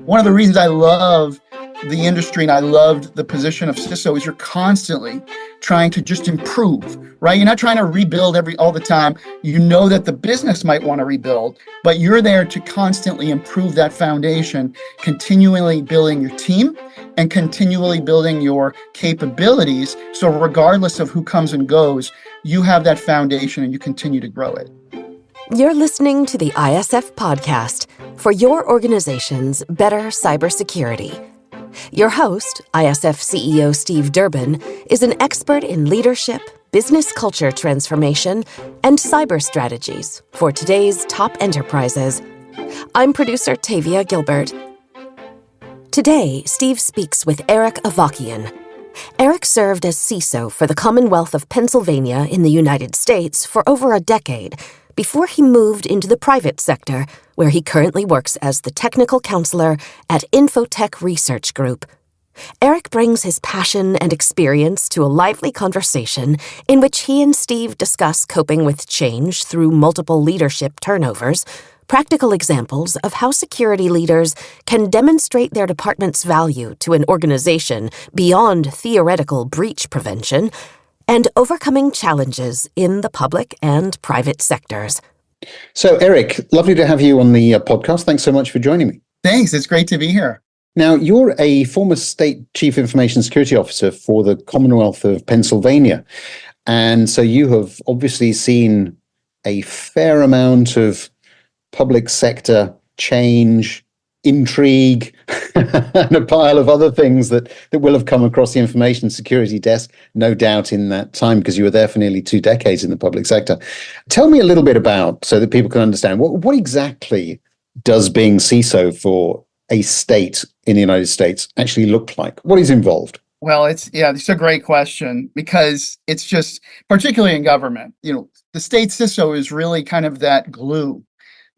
One of the reasons I love the industry and I loved the position of CISO is you're constantly trying to just improve, right? You're not trying to rebuild all the time. You know that the business might want to rebuild, but you're there to constantly improve that foundation, continually building your team and continually building your capabilities. So regardless of who comes and goes, you have that foundation and you continue to grow it. You're listening to the ISF podcast for your organization's better cybersecurity. Your host, ISF CEO Steve Durbin, is an expert in leadership, business culture transformation, and cyber strategies for today's top enterprises. I'm producer Tavia Gilbert. Today, Steve speaks with Erik Avakian. Erik served as CISO for the Commonwealth of Pennsylvania in the United States for over a decade before he moved into the private sector, where he currently works as the technical counselor at Infotech Research Group. Erik brings his passion and experience to a lively conversation in which he and Steve discuss coping with change through multiple leadership turnovers, practical examples of how security leaders can demonstrate their department's value to an organization beyond theoretical breach prevention, and overcoming challenges in the public and private sectors. So, Erik, lovely to have you on the podcast. Thanks so much for joining me. Thanks. It's great to be here. Now, you're a former state chief information security officer for the Commonwealth of Pennsylvania. And so you have obviously seen a fair amount of public sector change, intrigue, and a pile of other things that will have come across the information security desk, no doubt, in that time, because you were there for nearly 2 decades in the public sector. Tell me a little bit about, so that people can understand, what exactly does being CISO for a state in the United States actually look like? What is involved? Well, it's a great question, because it's just, particularly in government, the state CISO is really kind of that glue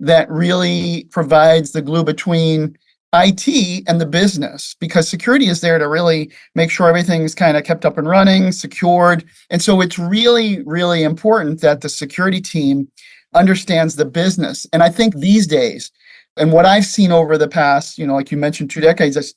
that really provides the glue between IT and the business, because security is there to really make sure everything's kind of kept up and running, secured. And so it's really, really important that the security team understands the business. And I think these days, and what I've seen over the past, like you mentioned, 2 decades,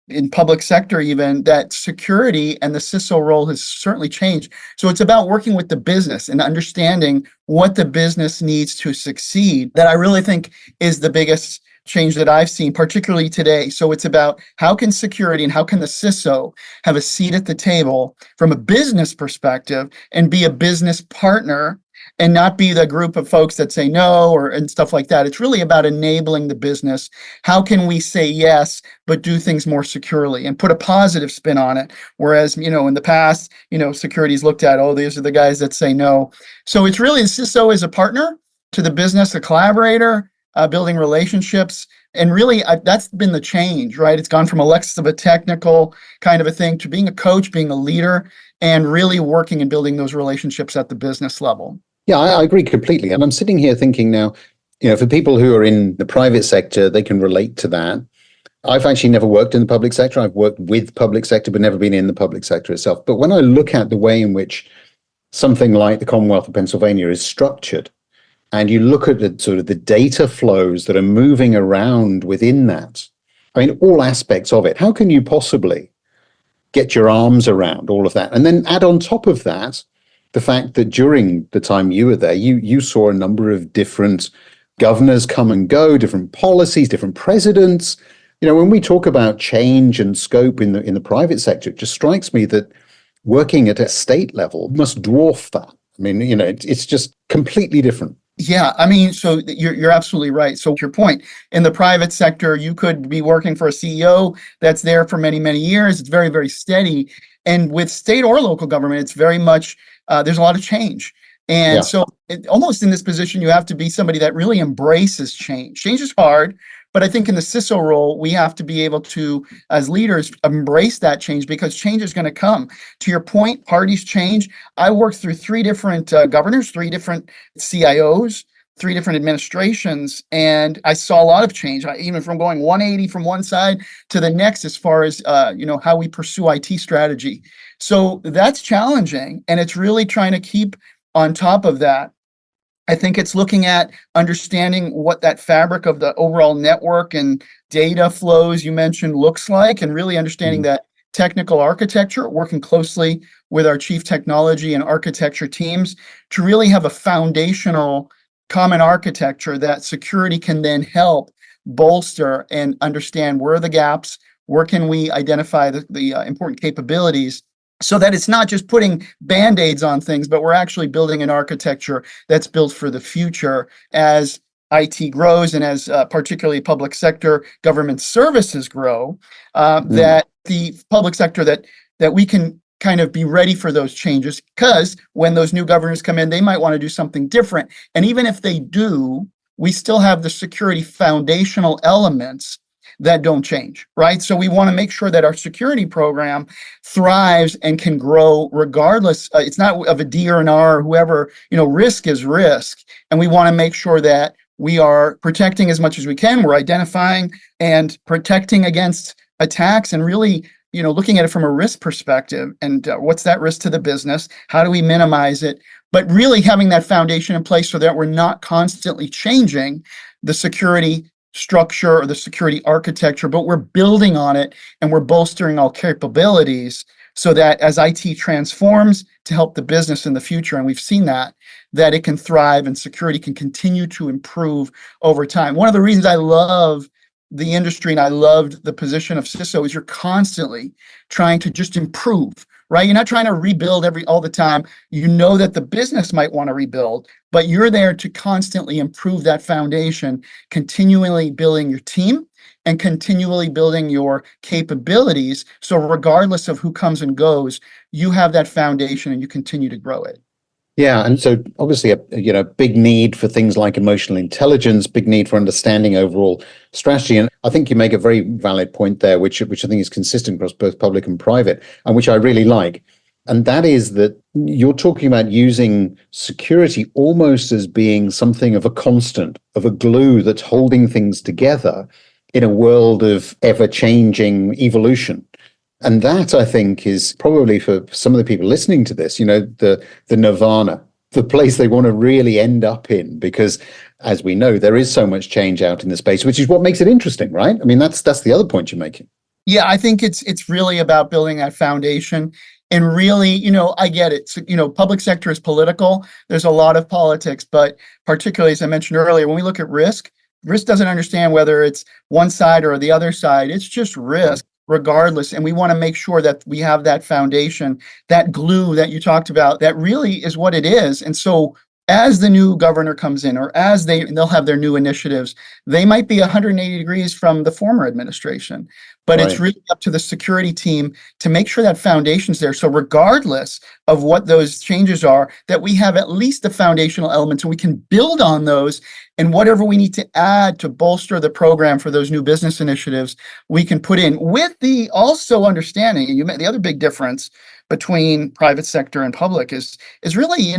in public sector even, that security and the CISO role has certainly changed. So it's about working with the business and understanding what the business needs to succeed, that I really think is the biggest change that I've seen, particularly today. So it's about how can security and how can the CISO have a seat at the table from a business perspective and be a business partner and not be the group of folks that say no and stuff like that. It's really about enabling the business. How can we say yes, but do things more securely and put a positive spin on it? Whereas, in the past, security's looked at, these are the guys that say no. So it's really the CISO as a partner to the business, a collaborator, building relationships. And really, that's been the change, right? It's gone from a less of a technical kind of a thing to being a coach, being a leader, and really working and building those relationships at the business level. Yeah, I agree completely. And I'm sitting here thinking now, for people who are in the private sector, they can relate to that. I've actually never worked in the public sector. I've worked with public sector, but never been in the public sector itself. But when I look at the way in which something like the Commonwealth of Pennsylvania is structured, and you look at the sort of the data flows that are moving around within that, all aspects of it, how can you possibly get your arms around all of that? And then add on top of that, the fact that during the time you were there, you saw a number of different governors come and go, different policies, different presidents. When we talk about change and scope in the private sector, it just strikes me that working at a state level must dwarf that. It's just completely different. Yeah, so you're absolutely right. So to your point, in the private sector, you could be working for a CEO that's there for many, many years. It's very, very steady. And with state or local government, it's very much, there's a lot of change. And so almost in this position, you have to be somebody that really embraces change. Change is hard, but I think in the CISO role, we have to be able to, as leaders, embrace that change, because change is going to come. To your point, parties change. I worked through 3 different governors, 3 different CIOs, 3 different administrations, and I saw a lot of change, even from going 180 from one side to the next, as far as how we pursue IT strategy. So that's challenging, and it's really trying to keep on top of that. I think it's looking at understanding what that fabric of the overall network and data flows you mentioned looks like, and really understanding that technical architecture, working closely with our chief technology and architecture teams to really have a foundational common architecture that security can then help bolster and understand where are the gaps, where can we identify the important capabilities, so that it's not just putting band-aids on things, but we're actually building an architecture that's built for the future as IT grows and as particularly public sector government services grow, that the public sector that we can kind of be ready for those changes, because when those new governors come in, they might want to do something different. And even if they do, we still have the security foundational elements that don't change, right? So we want to make sure that our security program thrives and can grow regardless. It's not of a D or an R or whoever, risk is risk. And we want to make sure that we are protecting as much as we can. We're identifying and protecting against attacks and really, looking at it from a risk perspective and what's that risk to the business? How do we minimize it? But really having that foundation in place so that we're not constantly changing the security structure or the security architecture, but we're building on it and we're bolstering our capabilities so that as IT transforms to help the business in the future, and we've seen that it can thrive and security can continue to improve over time. One of the reasons I love the industry and I loved the position of CISO is you're constantly trying to just improve, right? You're not trying to rebuild all the time. You know that the business might want to rebuild, but you're there to constantly improve that foundation, continually building your team and continually building your capabilities. So regardless of who comes and goes, you have that foundation and you continue to grow it. Yeah, and so obviously a big need for things like emotional intelligence, big need for understanding overall strategy. And I think you make a very valid point there, which I think is consistent across both public and private, and which I really like. And that is that you're talking about using security almost as being something of a constant, of a glue that's holding things together in a world of ever-changing evolution. And that, I think, is probably for some of the people listening to this, the nirvana, the place they want to really end up in, because as we know, there is so much change out in the space, which is what makes it interesting, right? I mean, that's the other point you're making. Yeah, I think it's really about building that foundation. And really, I get it. So, public sector is political. There's a lot of politics, but particularly, as I mentioned earlier, when we look at risk doesn't understand whether it's one side or the other side. It's just risk regardless. And we want to make sure that we have that foundation, that glue that you talked about, that really is what it is. And so as the new governor comes in, or as they'll have their new initiatives, they might be 180 degrees from the former administration. But It's really up to the security team to make sure that foundation's there. So regardless of what those changes are, that we have at least the foundational elements and we can build on those, and whatever we need to add to bolster the program for those new business initiatives, we can put in with the also understanding. And the other big difference between private sector and public is really,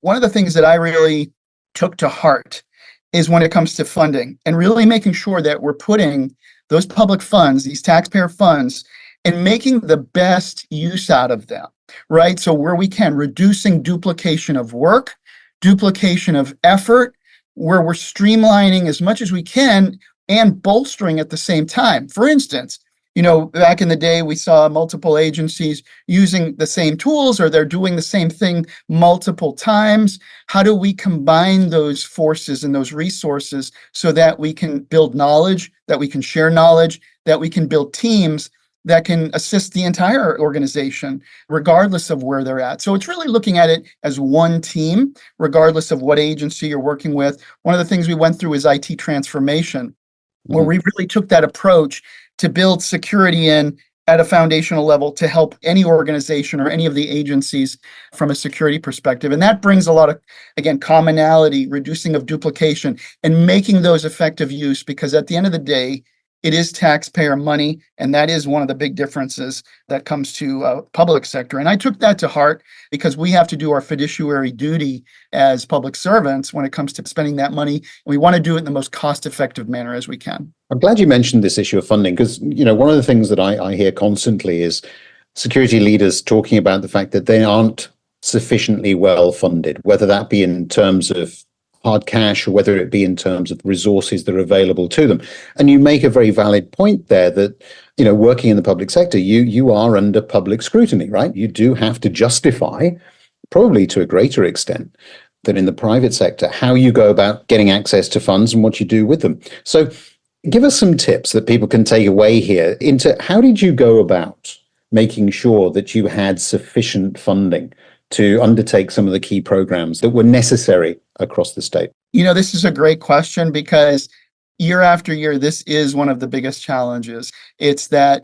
one of the things that I really took to heart is when it comes to funding and really making sure that we're putting those public funds, these taxpayer funds, and making the best use out of them, right? So where we can, reducing duplication of work, duplication of effort, where we're streamlining as much as we can and bolstering at the same time. For instance, back in the day, we saw multiple agencies using the same tools or they're doing the same thing multiple times. How do we combine those forces and those resources so that we can build knowledge, that we can share knowledge, that we can build teams that can assist the entire organization, regardless of where they're at? So it's really looking at it as one team, regardless of what agency you're working with. One of the things we went through is IT transformation, where we really took that approach to build security in at a foundational level to help any organization or any of the agencies from a security perspective. And that brings a lot of, again, commonality, reducing of duplication, and making those effective use, because at the end of the day, it is taxpayer money, and that is one of the big differences that comes to public sector. And I took that to heart because we have to do our fiduciary duty as public servants when it comes to spending that money. And we want to do it in the most cost-effective manner as we can. I'm glad you mentioned this issue of funding, because one of the things that I hear constantly is security leaders talking about the fact that they aren't sufficiently well funded, whether that be in terms of hard cash or whether it be in terms of resources that are available to them. And you make a very valid point there that, working in the public sector, you are under public scrutiny, right? You do have to justify, probably to a greater extent than in the private sector, how you go about getting access to funds and what you do with them. So give us some tips that people can take away here into how did you go about making sure that you had sufficient funding to undertake some of the key programs that were necessary across the state? This is a great question because year after year, this is one of the biggest challenges. It's that,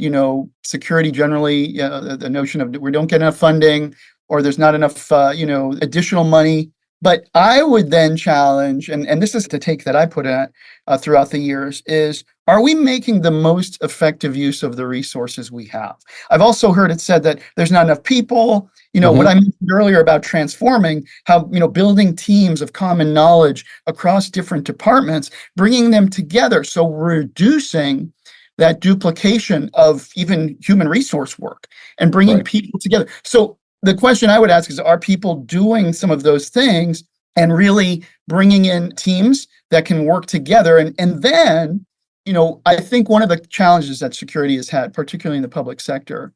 security generally, the notion of we don't get enough funding or there's not enough, additional money. But I would then challenge, and this is the take that I put at throughout the years, is are we making the most effective use of the resources we have? I've also heard it said that there's not enough people. What I mentioned earlier about transforming, how, building teams of common knowledge across different departments, bringing them together. So reducing that duplication of even human resource work and bringing people together. So the question I would ask is, are people doing some of those things and really bringing in teams that can work together? And then, I think one of the challenges that security has had, particularly in the public sector,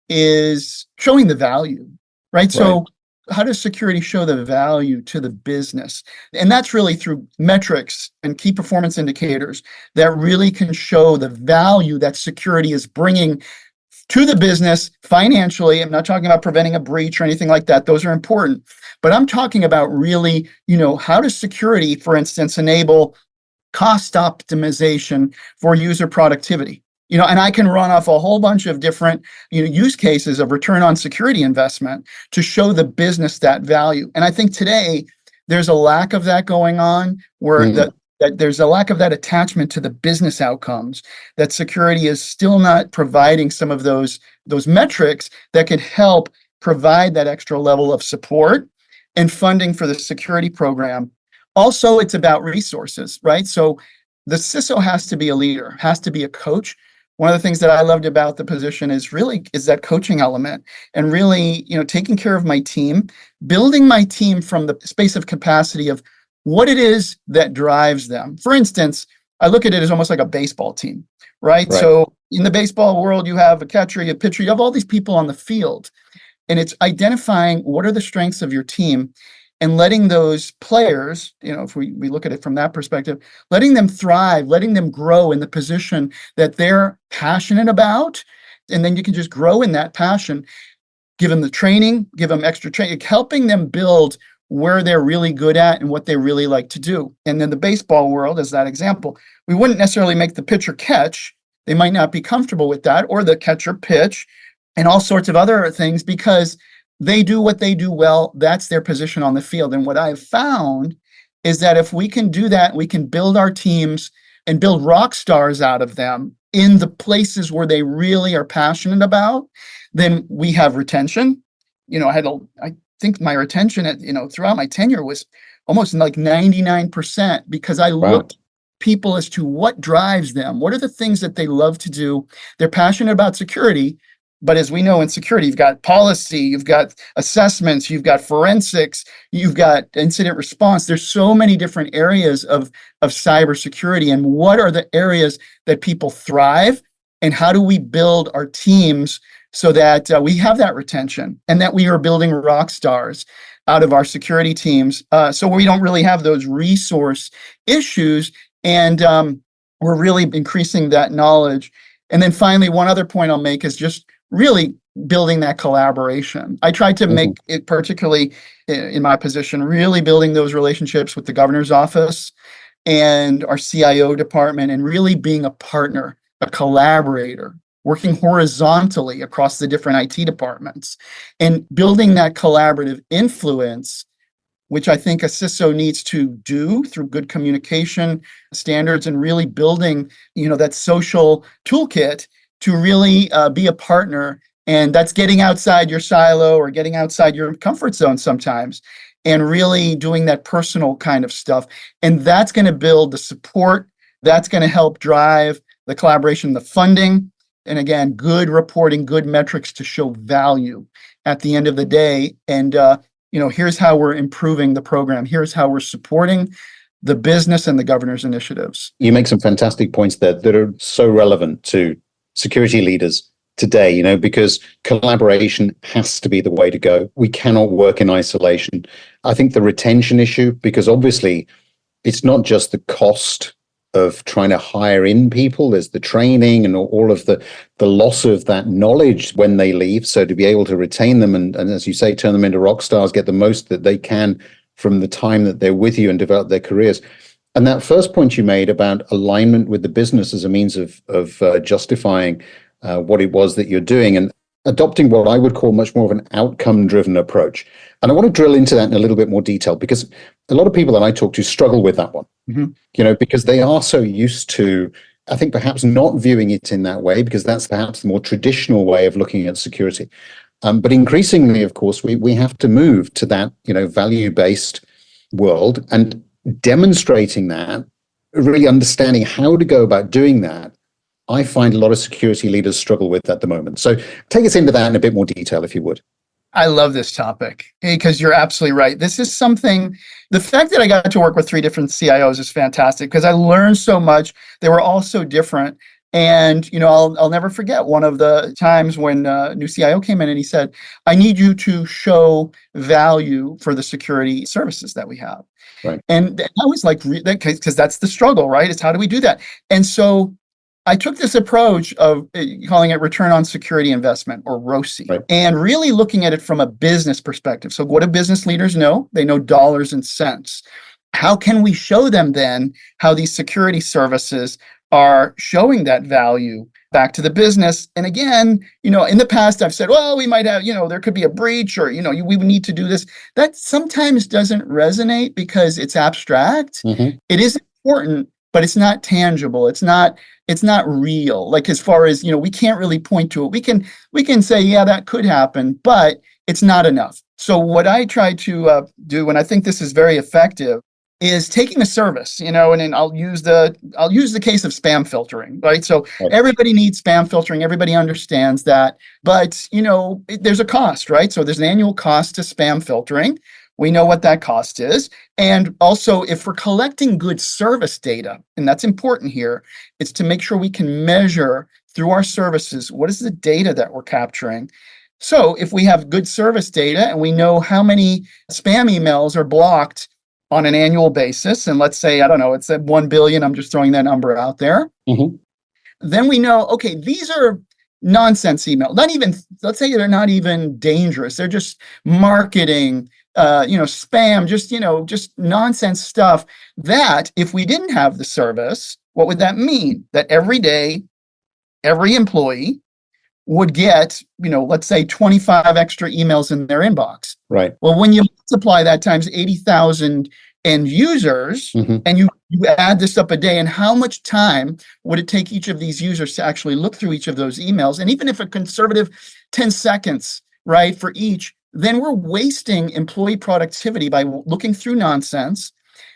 is showing the value, right? So how does security show the value to the business? And that's really through metrics and key performance indicators that really can show the value that security is bringing to the business financially. I'm not talking about preventing a breach or anything like that. Those are important. But I'm talking about really, how does security, for instance, enable cost optimization for user productivity? And I can run off a whole bunch of different, use cases of return on security investment to show the business that value. And I think today there's a lack of that going on where that there's a lack of that attachment to the business outcomes, that security is still not providing some of those metrics that could help provide that extra level of support and funding for the security program. Also, it's about resources, right? So the CISO has to be a leader, has to be a coach. One of the things that I loved about the position is that coaching element and really, taking care of my team, building my team from the space of capacity of what it is that drives them. For instance, I look at it as almost like a baseball team, right? So in the baseball world, you have a catcher, you have a pitcher, you have all these people on the field, and it's identifying what are the strengths of your team and letting those players, if we look at it from that perspective, letting them thrive, letting them grow in the position that they're passionate about. And then you can just grow in that passion, give them the training, give them extra training, helping them build where they're really good at and what they really like to do. And in the baseball world, as that example, we wouldn't necessarily make the pitcher catch. They might not be comfortable with that, or the catcher pitch, and all sorts of other things, because they do what they do well. That's their position on the field. And what I've found is that if we can do that, we can build our teams and build rock stars out of them in the places where they really are passionate about, then we have retention. I think my retention throughout my tenure was almost like 99%, because I looked people as to what drives them. What are the things that they love to do? They're passionate about security, but as we know in security, you've got policy, you've got assessments, you've got forensics, you've got incident response. There's so many different areas of cybersecurity, and what are the areas that people thrive, and how do we build our teams so that we have that retention and that we are building rock stars out of our security teams, so we don't really have those resource issues, and we're really increasing that knowledge. And then finally, one other point I'll make is just really building that collaboration. I tried to make it, particularly in my position, really building those relationships with the governor's office and our CIO department, and really being a partner, a collaborator, working horizontally across the different IT departments, and building that collaborative influence, which I think a CISO needs to do through good communication standards, and really building, that social toolkit to really be a partner. And that's getting outside your silo or getting outside your comfort zone sometimes, and really doing that personal kind of stuff. And that's going to build the support. That's going to help drive the collaboration, the funding, and again, good reporting, good metrics to show value at the end of the day. And here's how we're improving the program. Here's how we're supporting the business and the governor's initiatives. You make some fantastic points there that are so relevant to security leaders today, because collaboration has to be the way to go. We cannot work in isolation. I think the retention issue, because obviously it's not just the cost of trying to hire in people, there's the training and all of the loss of that knowledge when they leave. So to be able to retain them and as you say, turn them into rock stars, get the most that they can from the time that they're with you and develop their careers. And that first point you made about alignment with the business as a means of justifying what it was that you're doing and adopting what I would call much more of an outcome-driven approach. And I want to drill into that in a little bit more detail because a lot of people that I talk to struggle with that one, because they are so used to, I think, perhaps not viewing it in that way because that's perhaps the more traditional way of looking at security. But increasingly, of course, we have to move to that, value-based world and demonstrating that, really understanding how to go about doing that. I find a lot of security leaders struggle with at the moment. So take us into that in a bit more detail, if you would. I love this topic because you're absolutely right. This is something, the fact that I got to work with 3 different CIOs is fantastic because I learned so much. They were all so different. And, I'll never forget one of the times when a new CIO came in and he said, I need you to show value for the security services that we have. Right. And I was like, because that's the struggle, right? It's how do we do that? And so I took this approach of calling it return on security investment or ROCE, right, and really looking at it from a business perspective. So what do business leaders know? They know dollars and cents. How can we show them then how these security services are showing that value back to the business? And again, in the past, I've said, well, we might have, there could be a breach or, we would need to do this. That sometimes doesn't resonate because it's abstract. Mm-hmm. It is important, but it's not tangible. It's not real. Like as far as, we can't really point to it. We can say, yeah, that could happen, but it's not enough. So what I try to do, and I think this is very effective, is taking a service, and then I'll use the case of spam filtering, right? So everybody needs spam filtering. Everybody understands that, but there's a cost, right? So there's an annual cost to spam filtering. We know what that cost is. And also, if we're collecting good service data, and that's important here, it's to make sure we can measure through our services, what is the data that we're capturing? So if we have good service data and we know how many spam emails are blocked on an annual basis, and let's say, I don't know, it's at 1 billion, I'm just throwing that number out there, then we know, okay, these are nonsense emails. Let's say they're not even dangerous. They're just marketing, spam, just nonsense stuff that if we didn't have the service, what would that mean? That every day, every employee would get, let's say 25 extra emails in their inbox. Right. Well, when you multiply that times 80,000 end users, and you add this up a day, and how much time would it take each of these users to actually look through each of those emails? And even if a conservative 10 seconds, right, for each, then we're wasting employee productivity by looking through nonsense.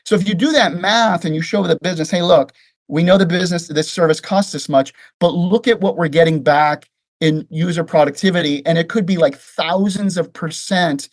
So if you do that math and you show the business, hey, look, we know the business, this service costs this much, but look at what we're getting back in user productivity. And it could be like thousands of %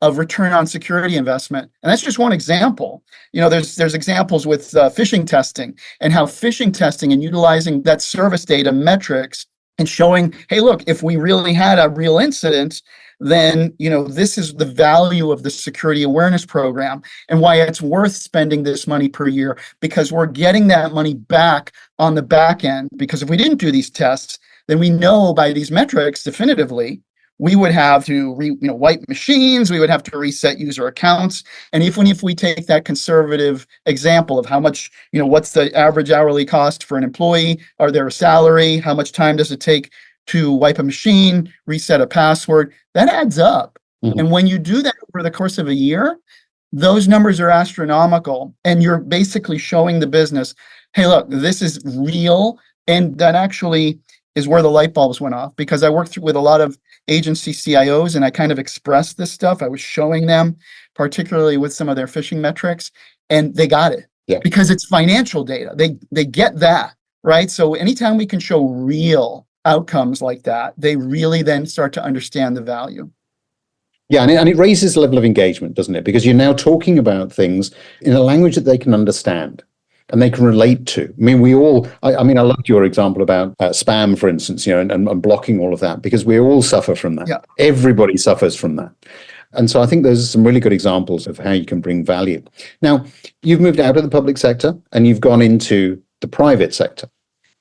of return on security investment. And that's just one example. There's examples with phishing testing and how phishing testing and utilizing that service data metrics and showing, hey, look, if we really had a real incident, then, this is the value of the security awareness program and why it's worth spending this money per year, because we're getting that money back on the back end. Because if we didn't do these tests, then we know by these metrics definitively, we would have to wipe machines, we would have to reset user accounts. And even if we take that conservative example of how much, what's the average hourly cost for an employee, are there a salary, how much time does it take to wipe a machine, reset a password, that adds up. And when you do that over the course of a year, those numbers are astronomical. And you're basically showing the business, hey, look, this is real. And that actually is where the light bulbs went off, because I worked with a lot of agency CIOs and I kind of expressed this stuff. I was showing them, particularly with some of their phishing metrics, and they got it because it's financial data. They get that, right? So anytime we can show real outcomes like that, they really then start to understand the value. Yeah, and it raises the level of engagement, doesn't it? Because you're now talking about things in a language that they can understand and they can relate to. I mean, I loved your example about spam, for instance, and blocking all of that, because we all suffer from that. Yeah. Everybody suffers from that. And so I think those are some really good examples of how you can bring value. Now, you've moved out of the public sector and you've gone into the private sector.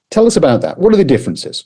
Tell us about that. What are the differences?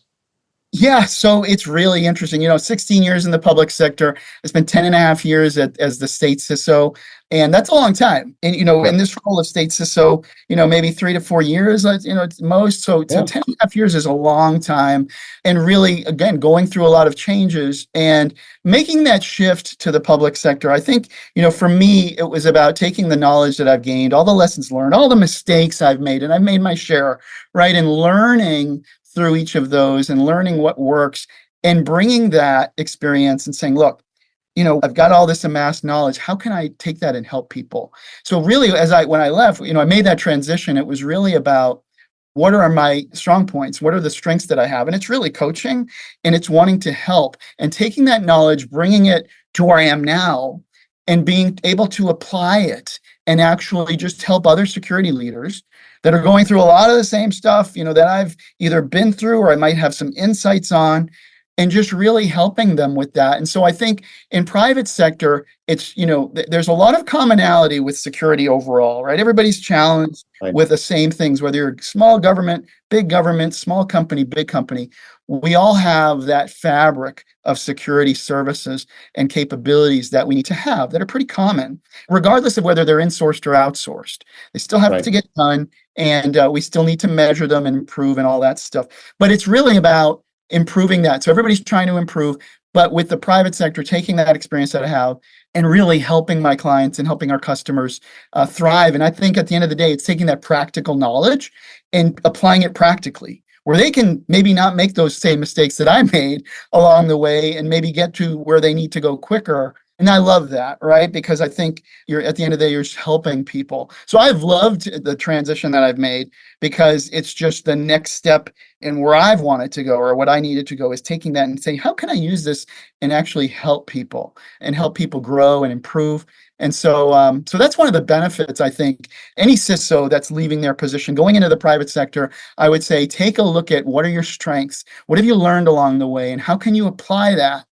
Yeah, so it's really interesting. 16 years in the public sector. I spent 10 and a half years as the state CISO, and that's a long time. And, in this role of state CISO, maybe 3 to 4 years, it's most. So 10 and a half years is a long time. And really, again, going through a lot of changes and making that shift to the public sector. I think, for me, it was about taking the knowledge that I've gained, all the lessons learned, all the mistakes I've made, and I've made my share, right? And learning through each of those and learning what works and bringing that experience and saying, look, I've got all this amassed knowledge. How can I take that and help people? So really, when I left, I made that transition. It was really about what are my strong points? What are the strengths that I have? And it's really coaching and it's wanting to help and taking that knowledge, bringing it to where I am now and being able to apply it and actually just help other security leaders that are going through a lot of the same stuff, that I've either been through or I might have some insights on, and just really helping them with that. And so I think in private sector, it's, there's a lot of commonality with security overall, right? Everybody's challenged with the same things, whether you're small government, small company, big company. We all have that fabric of security services and capabilities that we need to have that are pretty common, regardless of whether they're insourced or outsourced. They still have to get done, and we still need to measure them and improve and all that stuff. But it's really about improving that. So everybody's trying to improve, but with the private sector, taking that experience that I have and really helping my clients and helping our customers thrive. And I think at the end of the day, it's taking that practical knowledge and applying it practically, where they can maybe not make those same mistakes that I made along the way and maybe get to where they need to go quicker. And I love that, right? Because I think at the end of the day, you're just helping people. So I've loved the transition that I've made because it's just the next step in where I've wanted to go or what I needed to go is taking that and saying, how can I use this and actually help people and help people grow and improve? And so that's one of the benefits, I think, any CISO that's leaving their position, going into the private sector, I would say, take a look at what are your strengths? What have you learned along the way? And how can you apply that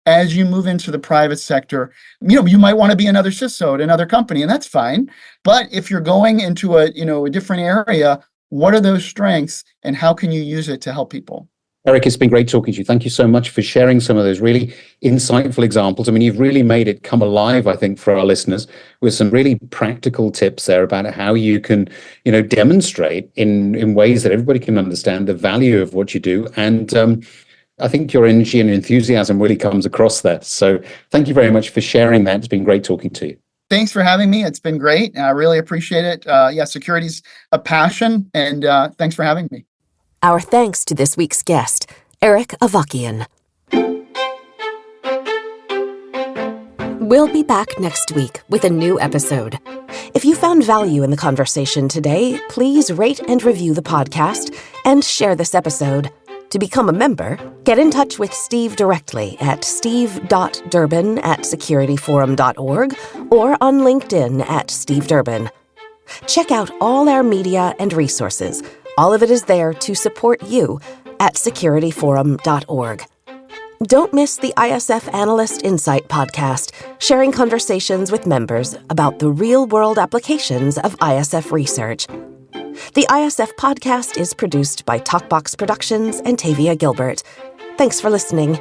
as you move into the private sector? You might want to be another CISO at another company, and that's fine. But if you're going into a different area, what are those strengths and how can you use it to help people? Erik, it's been great talking to you. Thank you so much for sharing some of those really insightful examples. I mean, you've really made it come alive, I think, for our listeners with some really practical tips there about how you can, demonstrate in ways that everybody can understand the value of what you do. And I think your energy and enthusiasm really comes across there. So thank you very much for sharing that. It's been great talking to you. Thanks for having me. It's been great. I really appreciate it. Security's a passion, and thanks for having me. Our thanks to this week's guest, Erik Avakian. We'll be back next week with a new episode. If you found value in the conversation today, please rate and review the podcast and share this episode. To become a member, get in touch with Steve directly at steve.durbin@securityforum.org or on LinkedIn at Steve Durbin. Check out all our media and resources. All of it is there to support you at securityforum.org. Don't miss the ISF Analyst Insight podcast, sharing conversations with members about the real-world applications of ISF research. The ISF podcast is produced by Talkbox Productions and Tavia Gilbert. Thanks for listening.